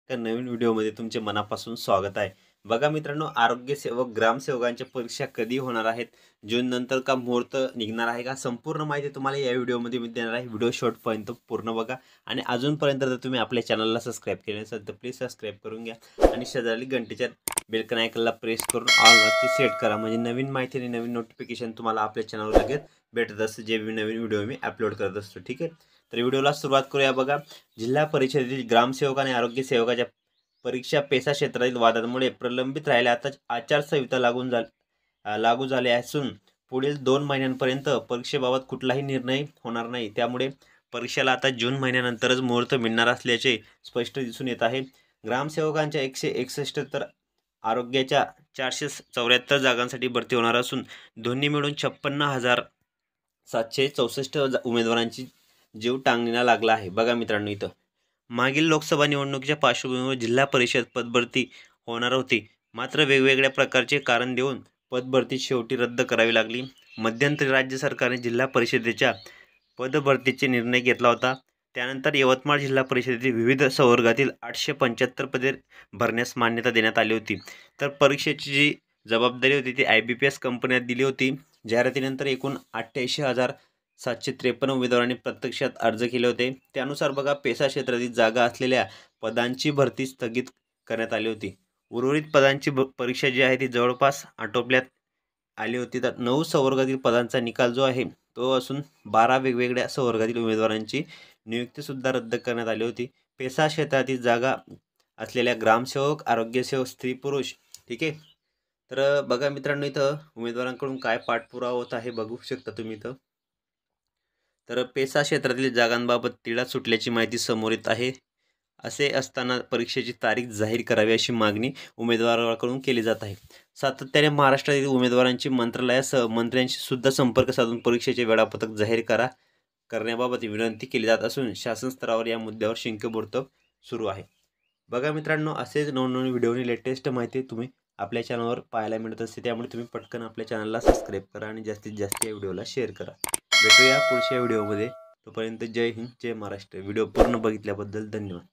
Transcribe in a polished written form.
त्या नवीन व्हिडिओमध्ये तुमचे मनापासून स्वागत आहे। बघा मित्रांनो, आरोग्य सेवक ग्रामसेवकांच्या परीक्षा कधी होणार आहेत, जून नंतर का मुहूर्त निघणार आहे का, संपूर्ण माहिती तुम्हाला या व्हिडिओमध्ये मी देणार आहे। व्हिडिओ शेवटपर्यंत पूर्ण बघा आणि अजूनपर्यंत जर तुम्ही आपल्या चॅनलला सबस्क्राईब केले नसेल तर प्लीज सबस्क्राईब करून घ्या आणि शेजारी घंटेच्या बेल आयकॉनला प्रेस करून ऑल वरती सेट करा, म्हणजे नवीन माहिती आणि नवीन नोटिफिकेशन तुम्हाला आपल्या चॅनलवर लगेच भेटत असते जे नवीन व्हिडिओ मी अपलोड करत असतो। ठीक आहे, तर व्हिडिओला सुरुवात करूया। बघा, जिल्हा परिषदेतील ग्रामसेवक आणि आरोग्य सेवकाच्या परीक्षा पेसा क्षेत्रातील वादांमुळे प्रलंबित राहिल्या आता आचारसंहिता लागू झाले असून पुढील 2 महिन्यांपर्यंत परीक्षेबाबत कुठलाही निर्णय होणार नाही। त्यामुळे परीक्षेला आता जून महिन्यानंतरच मुहूर्त मिळणार असल्याचे स्पष्ट दिसून येत आहे। ग्रामसेवकांच्या 161 तर आरोग्याच्या 474 जागांसाठी भरती होणार असून दोन्ही मिळून 56,764 उमेदवारांची जीव टांगणीला लागला आहे। बघा मित्रांनो, इथं मागील लोकसभा निवडणुकीच्या पार्श्वभूमीवर जिल्हा परिषद पदभरती होणार होती, मात्र वेगवेगळ्या प्रकारचे कारण देऊन पदभरती शेवटी रद्द करावी लागली। मध्यंतरी राज्य सरकारने जिल्हा परिषदेच्या पदभरतीचे निर्णय घेतला होता। त्यानंतर यवतमाळ जिल्हा परिषदेतील विविध संवर्गातील 875 पदे भरण्यास मान्यता देण्यात आली होती। तर परीक्षेची जी जबाबदारी होती ती IBPS कंपन्यात दिली होती। जाहिरातीनंतर एकूण 88,753 उमेदवारांनी प्रत्यक्षात अर्ज केले होते। त्यानुसार बघा, पेसा क्षेत्रातील जागा असलेल्या पदांची भरती स्थगित करण्यात आली होती। उर्वरित पदांची परीक्षा जी आहे ती जवळपास आटोपल्यात आली होती। तर 9 संवर्गातील पदांचा निकाल जो आहे तो असून 12 वेगवेगळ्या संवर्गातील उमेदवारांची नियुक्तीसुद्धा रद्द करण्यात आली होती। पेसा क्षेत्रातील जागा असलेल्या ग्रामसेवक, आरोग्यसेवक, स्त्री पुरुष, ठीक आहे। तर बघा मित्रांनो, इथं उमेदवारांकडून काय पाठपुरावा होत आहे बघू शकता तुम्ही इथं। तर पेसा क्षेत्रातील जागांबाबत तिढा सुटल्याची माहिती समोर येत आहे। असे असताना परीक्षेची तारीख जाहीर करावी अशी मागणी उमेदवाराकडून केली जात आहे। सातत्याने महाराष्ट्रातील उमेदवारांची मंत्रालयासह मंत्र्यांशी सुद्धा संपर्क साधून परीक्षेचे वेळापत्रक जाहीर करण्याबाबत विनंती केली जात असून शासन स्तरावर या मुद्द्यावर शिंक्तोबोर्ड सुरू आहे। बघा मित्रांनो, असेच नवनवीन व्हिडिओनी लेटेस्ट माहिती तुम्ही आपल्या चॅनलवर पाहायला मिळत असते, त्यामुळे तुम्ही पटकन आपल्या चॅनलला सबस्क्राईब करा आणि जास्तीत जास्त या व्हिडिओला शेअर करा। भेटूया पुढच्या व्हिडिओमध्ये, तोपर्यंत जय हिंद, जय महाराष्ट्र। व्हिडिओ पूर्ण बघितल्याबद्दल धन्यवाद।